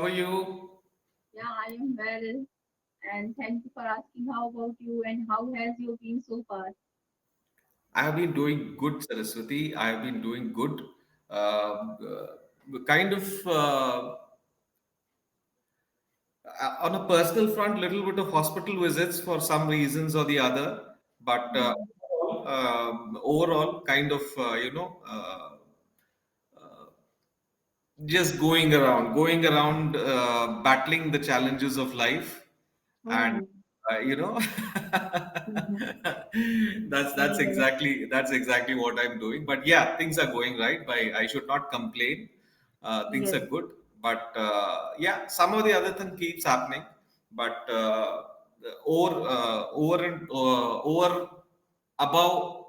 How are you? Yeah, I am well, and thank you for asking. How about you, and how has you been so far? I have been doing good, Saraswati. I have been doing good. Kind of on a personal front, little bit of hospital visits for some reasons or the other, but Mm. overall, kind of just going around, battling the challenges of life, and Oh, uh, you know mhm. Yes, that's exactly what I'm doing. But yeah, things are going right. I should not complain. Things yes. are good, but yeah, some of the other thing keeps happening. But over above.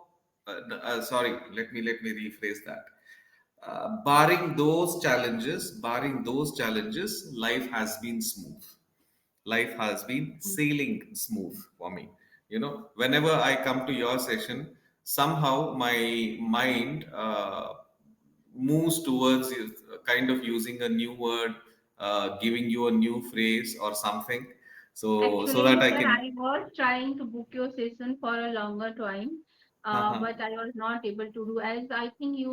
Sorry, let me rephrase that. Barring those challenges, life has been smooth. Life has been sailing smooth for me. Whenever I come to your session, somehow my mind moves towards kind of using a new word, giving you a new phrase or something, so that Actually, I sir, can. I was trying to book your session for a longer time, Uh-huh. but I was not able to do as I think you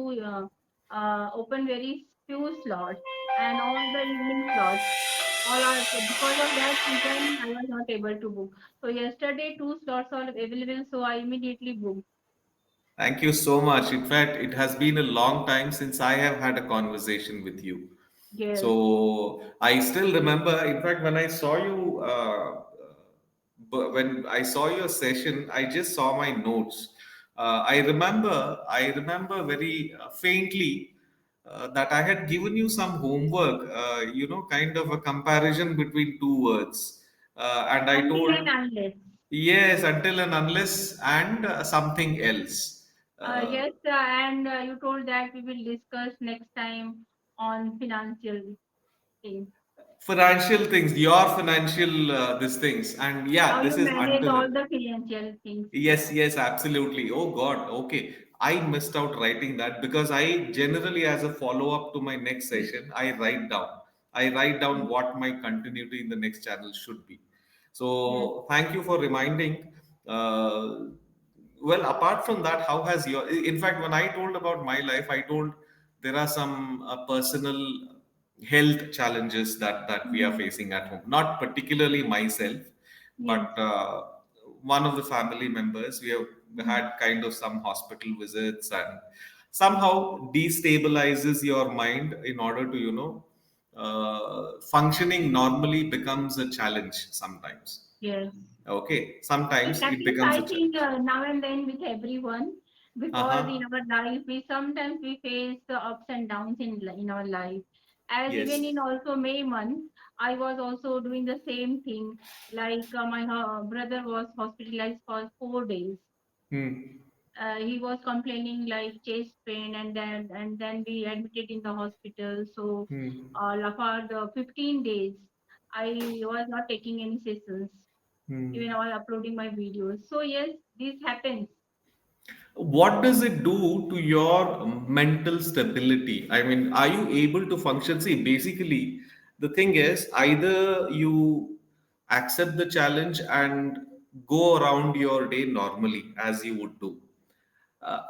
open very few slots and all the evening slots. All are because of that reason I was not able to book. So yesterday two slots are available, so I immediately booked. Thank you so much. In fact, it has been a long time since I have had a conversation with you. Yes. So I still remember, in fact, when I saw you, when I saw your session, I just saw my notes. I remember very faintly that I had given you some homework, kind of a comparison between two words. And I Until told, and unless. yes, until and unless, and something else. Uh, Yes, and you told that we will discuss next time on financial things. Financial things, your financial this things, and yeah, How this you is manage until. all the financial things. Yes, yes, absolutely. Oh God, okay. I missed out writing that because I generally, as a follow-up to my next session, I write down. I write down what my continuity in the next channel should be. Yes. So thank you for reminding. Well, apart from that, how has your? In fact, when I told about my life, I told there are some personal health challenges that we are Mhm. facing at home. Not particularly myself, Yes. but one of the family members. We have Mhm. had kind of some hospital visits, and somehow destabilizes your mind in order to functioning normally becomes a challenge sometimes. Yes. Okay, It sometimes it happens, becomes I a think, challenge. now and then with everyone because in Uh-huh. our life we sometimes we face the ups and downs in our life. As even Yes. in also May month, I was also doing the same thing. Like my brother was hospitalized for 4 days. Hmm. He was complaining like chest pain, and then we admitted in the hospital. So Hmm. for the 15 days, I was not taking any sessions Hmm. even while uploading my videos. So yes, this happens. What does it do to your mental stability? I mean, are you able to function? See, basically, the thing is either you accept the challenge and go around your day normally as you would do,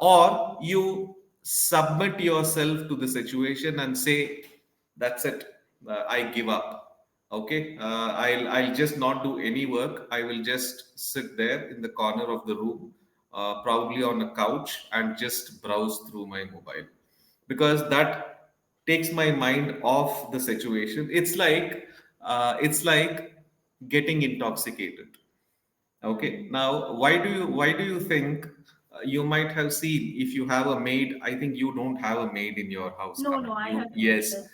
or you submit yourself to the situation and say, "That's it, I give up." Okay, I'll just not do any work. I will just sit there in the corner of the room, probably on a couch, and just browse through my mobile, because that takes my mind off the situation. It's like getting intoxicated. Okay. Mm. Now, why do you think you might have seen, if you have a maid? I think you don't have a maid in your house No, no, coming. I You, have no yes, stress.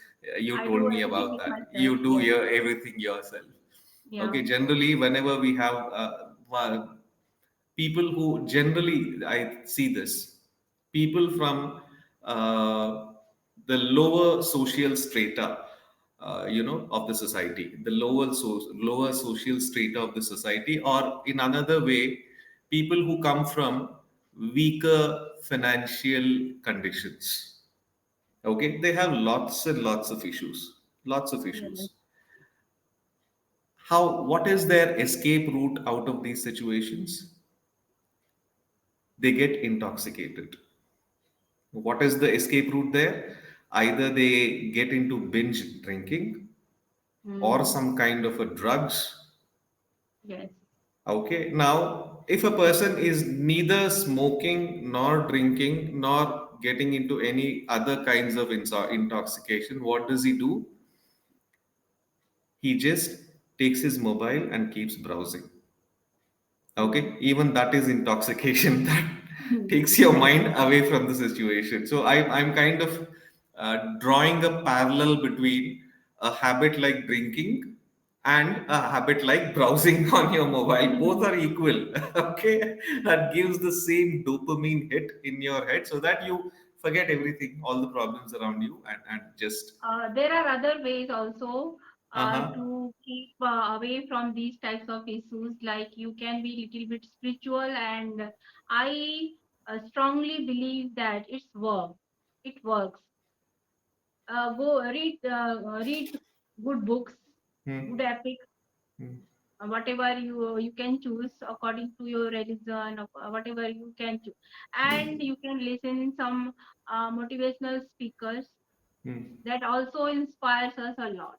you I told do me everything about with that. myself. You do Yes. everything yourself. Yeah. Okay. Generally, whenever we have people who generally, I see this, people from uh, the lower social strata, of the society, the lower social strata of the society, or in another way, people who come from weaker financial conditions. Okay, they have lots and lots of issues, lots of Yes. issues. What is their escape route out of these situations? They get intoxicated. What is the escape route there? Either they get into binge drinking or Hmm. some kind of a drugs. Yes. Okay, now if a person is neither smoking nor drinking nor getting into any other kinds of intoxication, what does he do? He just takes his mobile and keeps browsing. Hmm. Okay, even that is intoxication. That takes your Yes. mind away from the situation. So I'm kind of drawing a parallel between a habit like drinking and a habit like browsing on your mobile. Both are equal. Okay, that gives the same dopamine hit in your head so that you forget everything, all the problems around you, and just There are other ways also uh-huh. to keep away from these types of issues. Like you can be little bit spiritual, and I strongly believe that it's work. It works. Go read good books, good Hmm. epic, Hmm. whatever you can choose according to your religion, or whatever you can choose, and you can listen some motivational speakers Hmm. that also inspires us a lot.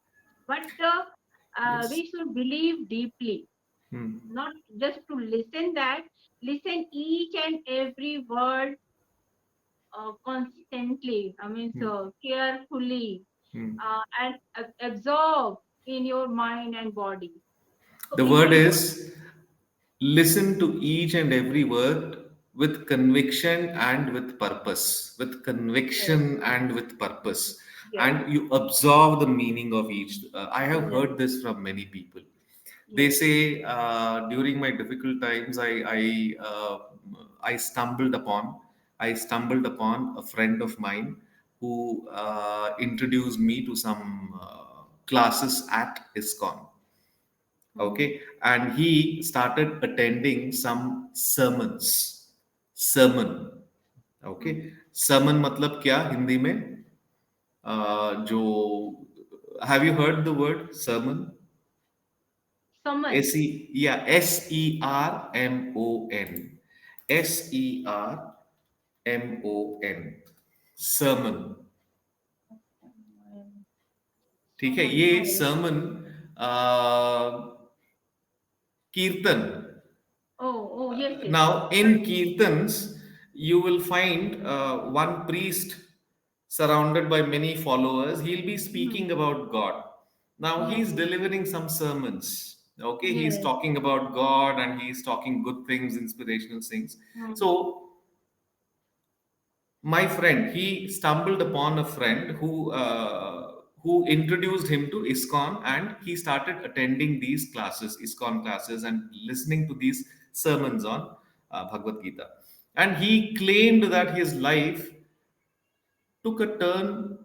But Yes. we should believe deeply, Hmm. not just to listen that, listen each and every word constantly. I mean, Hmm. so carefully Hmm. and absorb in your mind and body. So The it word will work. is listen to each and every word with conviction and with purpose. With Yes, conviction and with purpose. yes, And you absorb the meaning of each. I have yes, heard this from many people. They yes. say during my difficult times, I stumbled upon a friend of mine who introduced me to some classes at ISKCON. Hmm. Okay, and he started attending some sermon. Okay, Hmm. sermon मतलब क्या हिंदी में? जो have you heard the word sermon? Summon. Yeah, Sermon, sermon. ठीक है, Summon. ये No. sermon कीर्तन. Oh, oh, yes, yes. Now, Heard. in Kirtans, you will find one priest surrounded by many followers. He'll be Hmm. speaking about God. Now, Yes, he's yes, delivering some sermons. Okay, he's yes. talking about God and he's talking good things, inspirational things. Hmm. So, my friend, he stumbled upon a friend who introduced him to ISKCON, and he started attending these classes, ISKCON classes, and listening to these sermons on Bhagavad Gita. And he claimed that his life took a turn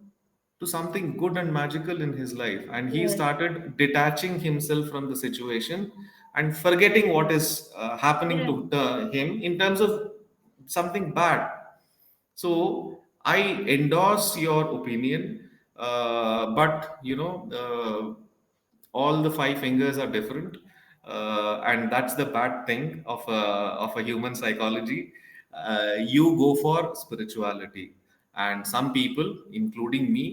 to something good and magical in his life, and he Yes. started detaching himself from the situation and forgetting what is happening Yes. to him in terms of something bad. So I endorse your opinion, but all the five fingers are different, and that's the bad thing of a human psychology. You go for spirituality, and some people, including me,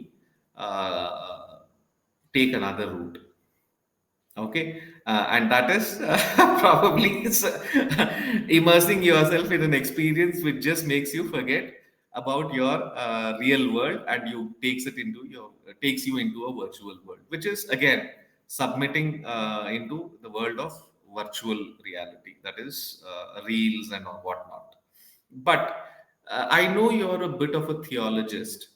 uh, take another route. Okay, and that is probably immersing yourself in an experience which just makes you forget about your real world, and you takes you into a virtual world, which is again submitting into the world of virtual reality, that is reels and whatnot. But I know you're a bit of a theologist.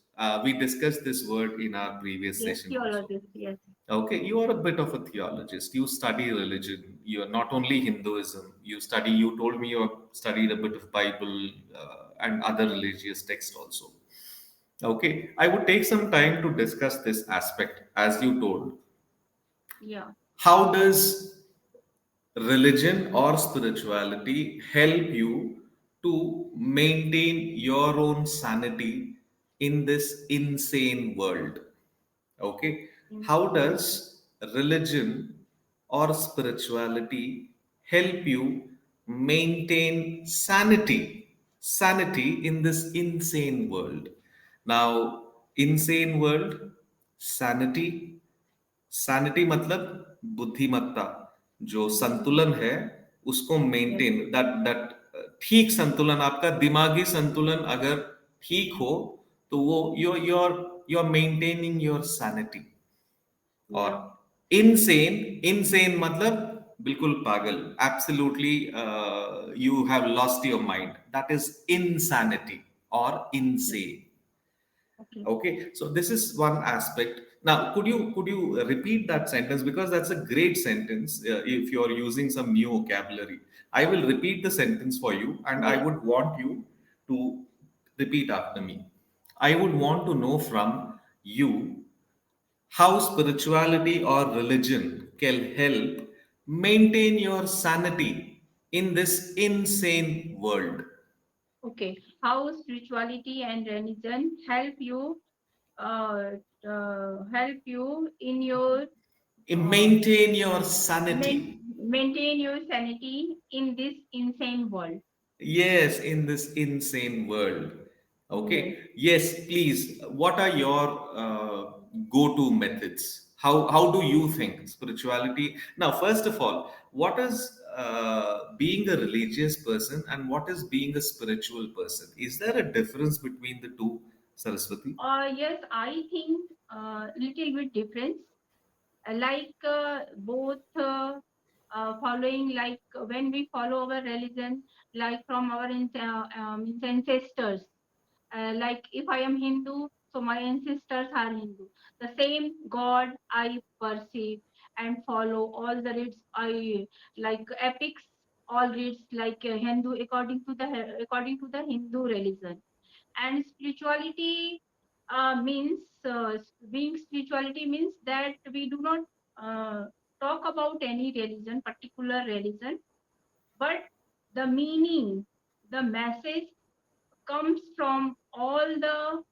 We discussed this word in our previous Yes. session also. Theologist. Yes. Okay, you are a bit of a theologist. You study religion. You are not only Hinduism. You told me you have studied a bit of Bible and other religious text also. Okay, I would take some time to discuss this aspect as you told. Yeah. How does religion or spirituality help you to maintain your own sanity in this insane world? Okay, how Insane. does religion or spirituality help you maintain sanity in this insane world? Now, insane world, sanity, sanity मतलब बुद्धिमत्ता, जो yes, संतुलन है उसको yes, maintain, that ठीक संतुलन, आपका दिमागी संतुलन अगर ठीक हो तो वो you're maintaining your sanity. और yeah, इनसेन, इनसेन मतलब बिल्कुल पागल, absolutely you have lost your mind, that is insanity or yes. insane. Okay. Okay, so this is one aspect. Now, could you repeat that sentence, because that's a great sentence. If you're using some new vocabulary, I will repeat the sentence for you, and I Yes. would want you to repeat after me. I would want to know from you how spirituality or religion can help maintain your sanity in this insane world. Okay. How spirituality and religion uh, help you in your uh, Maintain your sanity. maintain your sanity in this insane world. Yes, in this insane world. Yes. Okay. Yes, please. What are your go-to methods? How do you think spirituality? Now, first of all, what is being a religious person and what is being a spiritual person? Is there a difference between the two, Saraswati? Yes, I think little bit difference. Both following, like when we follow our religion, like from our ancestors. Like if I am Hindu, so my ancestors are Hindu. The same God I perceive and follow all the rites I like epics, all rites like Hindu according to the Hindu religion. And spirituality means being spirituality means that we do not uh, talk about any religion, particular religion, but the meaning, the message comes from all the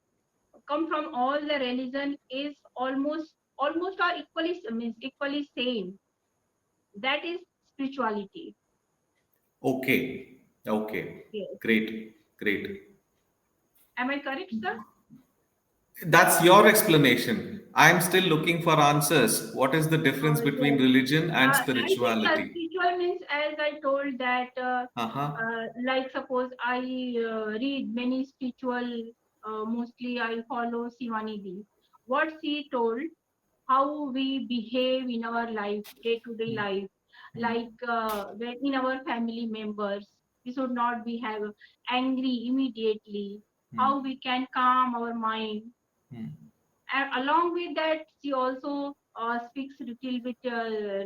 religion is almost or equally means equally same. That is spirituality. Okay. Okay. Yes. Great. Great. Am I correct, sir? That's your explanation. I'm still looking for answers. What is the difference between Yes. religion and I think spirituality? spiritual means, as I told, that Uh-huh. like suppose I read many spiritual, mostly I follow Sivanidhi. What she told, how we behave in our life, day to day life, like when in our family members, we should not be have angry immediately. How we can calm our mind, and along with that she also speaks a little bit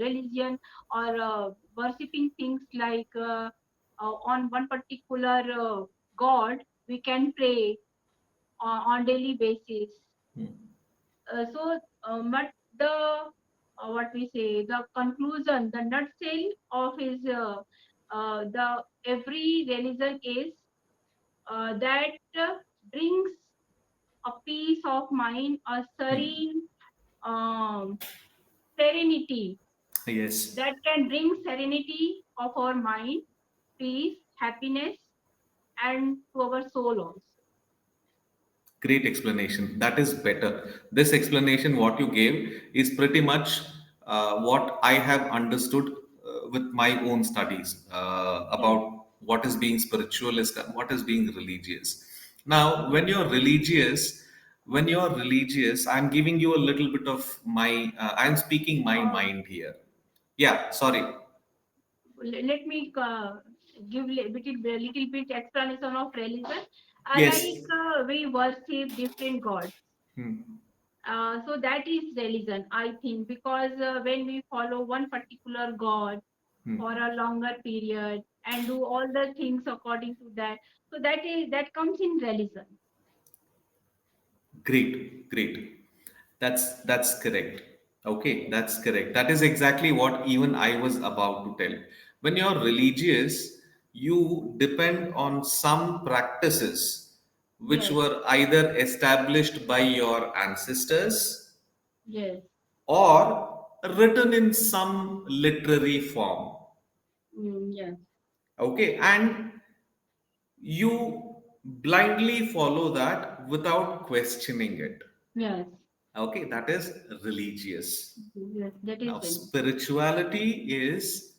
religion or worshipping things like on one particular god we can pray on daily basis. But the what we say, the conclusion, the nutshell of his the every religion is that brings a peace of mind, a serene um, serenity, Yes. that can bring serenity of our mind, peace, happiness, and to our soul also. Great explanation. That is better. This explanation, what you gave, is pretty much what I have understood with my own studies Yes. about what is being spiritualist and what is being religious. Now, when you're religious, I'm giving you a little bit of my, I'm speaking my Uh, mind here. Yeah, sorry. Let me give little bit explanation of religion. Yes. We worship different gods. Hmm. So that is religion, I think, because when we follow one particular god for Hmm. a longer period and do all the things according to that, so that comes in religion. Great, great. That's correct. Okay, that's correct. That is exactly what even I was about to tell. When you're religious, you depend on some practices which Yes, were either established by your ancestors yes, written in some literary form. Yes. Okay, and you blindly follow that without questioning it. Yes. Okay, that is religious. Yes. That Now, is very. spirituality is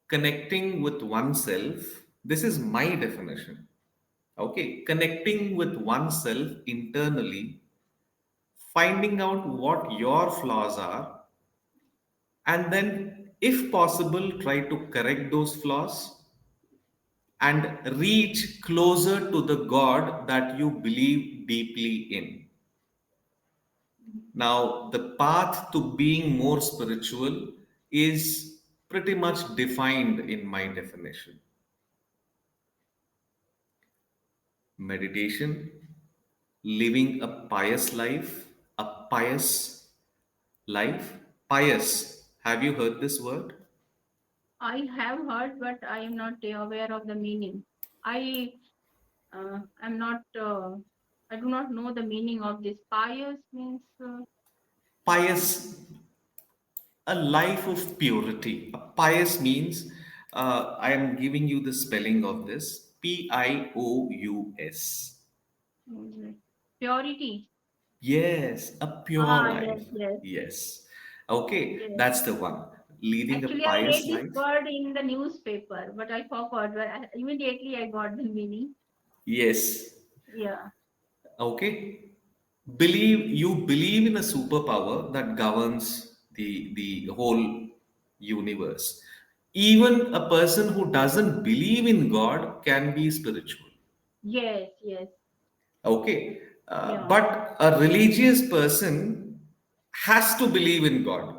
connecting with oneself. This is my definition. Okay, connecting with oneself internally, finding out what your flaws are, and then, if possible, try to correct those flaws and reach closer to the God that you believe deeply in. Now, the path to being more spiritual is pretty much defined in my definition: meditation, living a pious life. Pious. Have you heard this word? I have heard, but I am not aware of the meaning. I am not. I do not know the meaning of this. Pious means. Pious, a life of purity. A pious means, I am giving you the spelling of this: Pious. Purity. Yes, a pure Ah, yes, life. yes, Yes. Okay, yes. that's the one. Leading a Actually, I read pious this life. word in the newspaper, but I forgot. But immediately I got the meaning. Yes. Yeah. Okay. You believe in a superpower that governs the whole universe. Even a person who doesn't believe in God can be spiritual. Yes, yes. Okay. Yeah. But a religious person has to believe in God.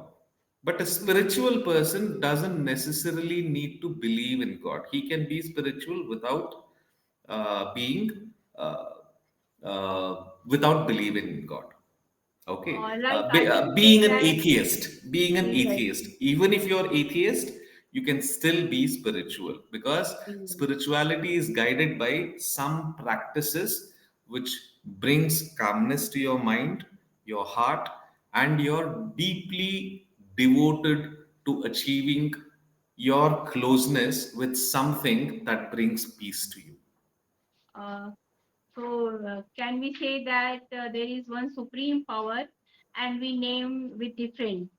But a Mm. spiritual person doesn't necessarily need to believe in God. He can be spiritual being uh, without believing in God. Okay, Like I can say being an that. Yes. atheist, even if you're atheist, you can still be spiritual, because Mm. spirituality is guided by some practices which brings calmness to your mind, your heart, and you're deeply devoted to achieving your closeness with something that brings peace to you. Uh, can we say that there is one supreme power, and we name different,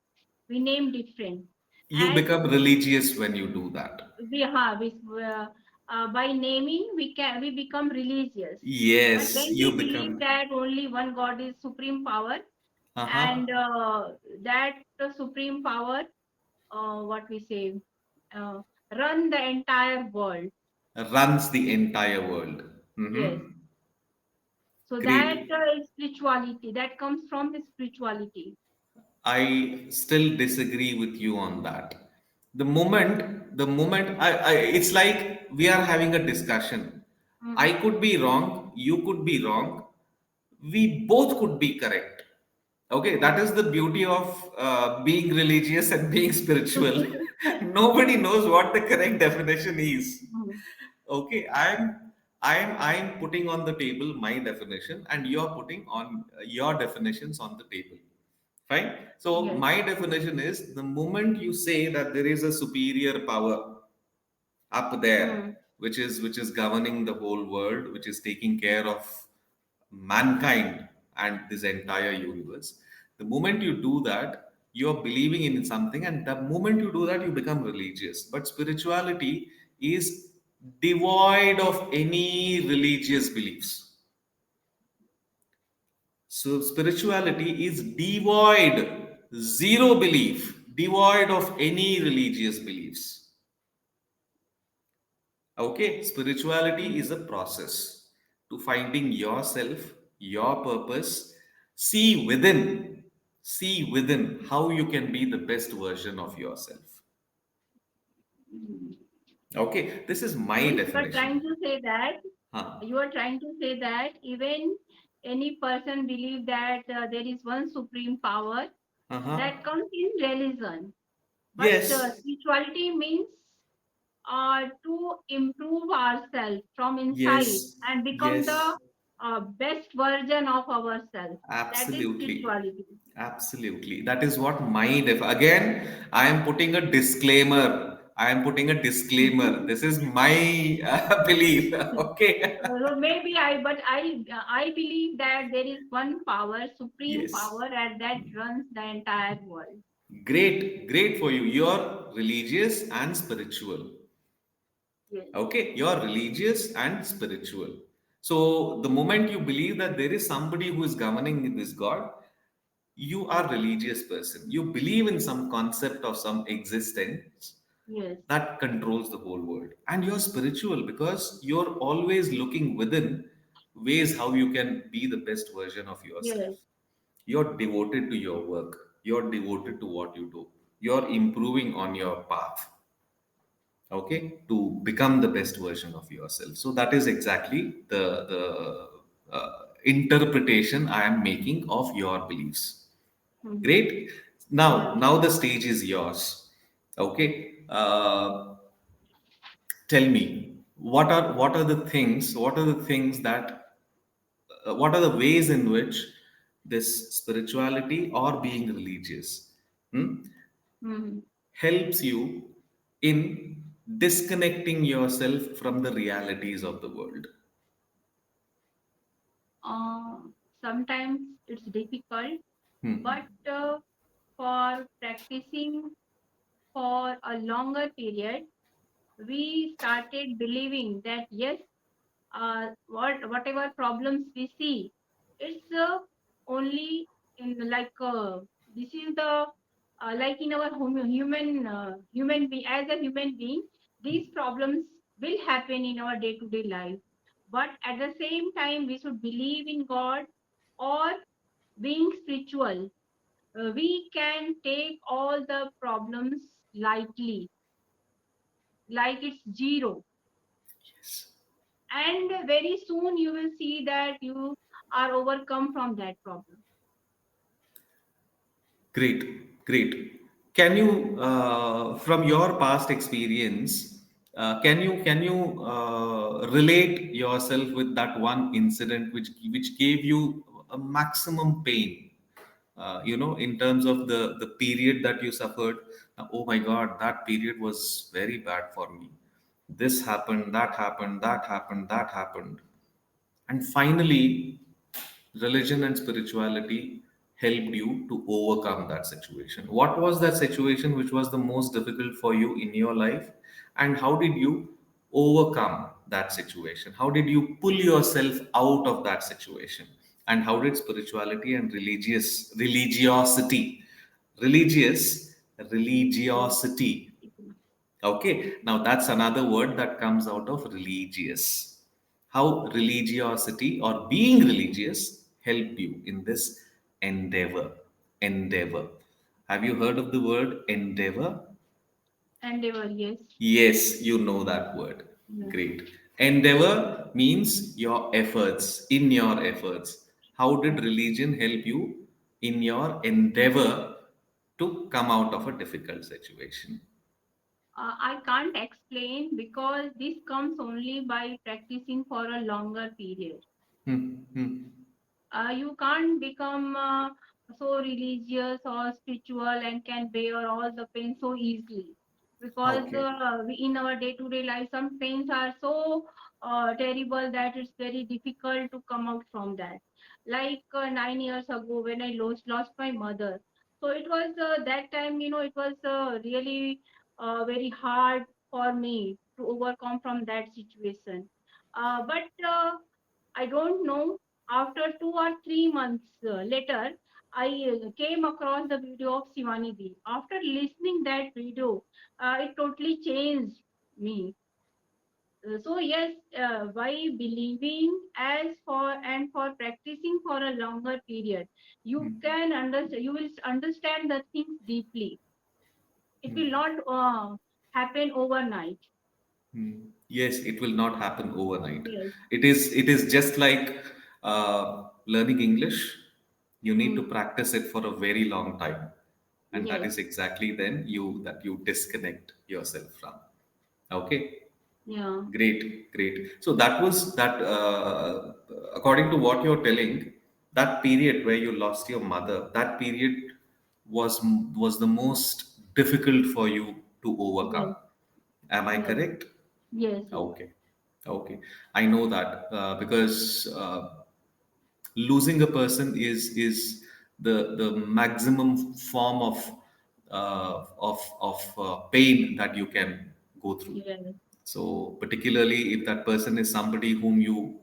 You as become religious when you do that. we have by naming we become religious, but Yes, when we you believe become. that only one God is supreme power, Uh-huh. and that supreme power, what we say, uh, run the entire world. Runs the entire world. Yes. Hmm. So that Great. is spirituality, that comes from the spirituality. I still disagree with you on that. It's like we are having a discussion. I Mm. could be wrong, you could be wrong, we both could be correct. Okay, that is the beauty of being religious and being spiritual. Nobody knows what the correct definition is. Mm. Okay, I'm putting on the table my definition, and you're putting on your definitions on the table. Fine. So Yes. my definition is: the moment you say that there is a superior power up there, Mm. which is governing the whole world, which is taking care of mankind and this entire universe, the moment you do that, you're believing in something, and the moment you do that, you become religious. But spirituality is devoid of any religious beliefs. So spirituality is devoid, zero belief, devoid of any religious beliefs. Okay, spirituality is a process to finding yourself, your purpose. See within how you can be the best version of yourself. Mm. Okay, this is my Means you are trying definition. to say that Huh. even any person believe that there is one supreme power, Uh-huh. that comes in religion, but Yes, spirituality means to improve ourselves from inside yes, and become the yes. best version of ourselves. That is Absolutely. spirituality. Absolutely. That is what my again, I am putting a disclaimer. I am putting a disclaimer. This is my belief. Okay. So maybe I believe that there is one power, supreme Yes. power, and that runs the entire world. Great. Great for you. You're religious and spiritual. Yes, Okay. You're religious and spiritual. So the moment you believe that there is somebody who is governing this God, you are religious person. You believe in some concept of some existence yes, that controls the whole world, and you're spiritual because you're always looking within ways how you can be the best version of yourself. yes. You're devoted to your work, you're devoted to what you do, you're improving on your path, okay, to become the best version of yourself. So that is exactly the interpretation I am making of your beliefs. Hmm. Great. Now, Yeah. now the stage is yours. Okay. Tell me, what are the things that what are the ways in which this spirituality or being religious, hmm, Hmm. helps you in disconnecting yourself from the realities of the world? Uh, Sometimes it's difficult, Hmm. but for practicing for a longer period, we started believing that yes, whatever problems we see, it's only in like this is the like in our human being, as a human being, these problems will happen in our day to day life. But at the same time, we should believe in God or being spiritual. We can take all the problems lightly, like it's zero, Yes. and very soon you will see that you are overcome from that problem. Great, great. Can you, from your past experience, can you relate yourself with that one incident which gave you a maximum pain? In terms of the period that you suffered. Oh my God, that period was very bad for me. This happened, that happened, that happened, that happened, and finally religion and spirituality helped you to overcome that situation. What was that situation which was the most difficult for you in your life, and how did you overcome that situation? How did you pull yourself out of that situation? And how did spirituality and religious religiosity, okay, now that's another word that comes out of religious. How religiosity or being religious helped you in this endeavor? Endeavor. Have you heard of the word endeavor? Endeavor, yes. Yes, you know that word. Yeah. Great. Endeavor means your efforts, in your efforts. How did religion help you in your endeavor to come out of a difficult situation? I can't explain because this comes only by practicing for a longer period. Hmm, hmm. You can't become so religious or spiritual and can bear all the pain so easily, because Okay. in our day-to-day life some pains are so terrible that it's very difficult to come out from that. Like 9 years ago when I lost my mother, so it was that time, it was really very hard for me to overcome from that situation. But I don't know. After 2 or 3 months later, I came across the video of Shivani Di. After listening that video, it totally changed me. So yes, by believing as for and for practicing for a longer period, you can understand. You will understand the things deeply. It will not happen overnight. Yes, it will not happen overnight. Yes. It is just like learning English. You need to Mm. practice it for a very long time, and that Yes. is exactly then you disconnect yourself from. Okay. Yeah. Great, great. So that was that. According to what you're telling, that period where you lost your mother, that period was the most difficult for you to overcome. Yes. Am I Yes. correct? Yes. Yes. Okay, okay. I know that because losing a person is the maximum form of pain that you can go through. Yes. So, particularly if that person is somebody whom you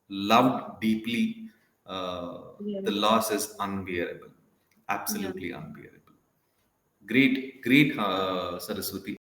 loved deeply, uh, the Yes. loss is unbearable, Yeah. absolutely unbearable. Great, great, Saraswati.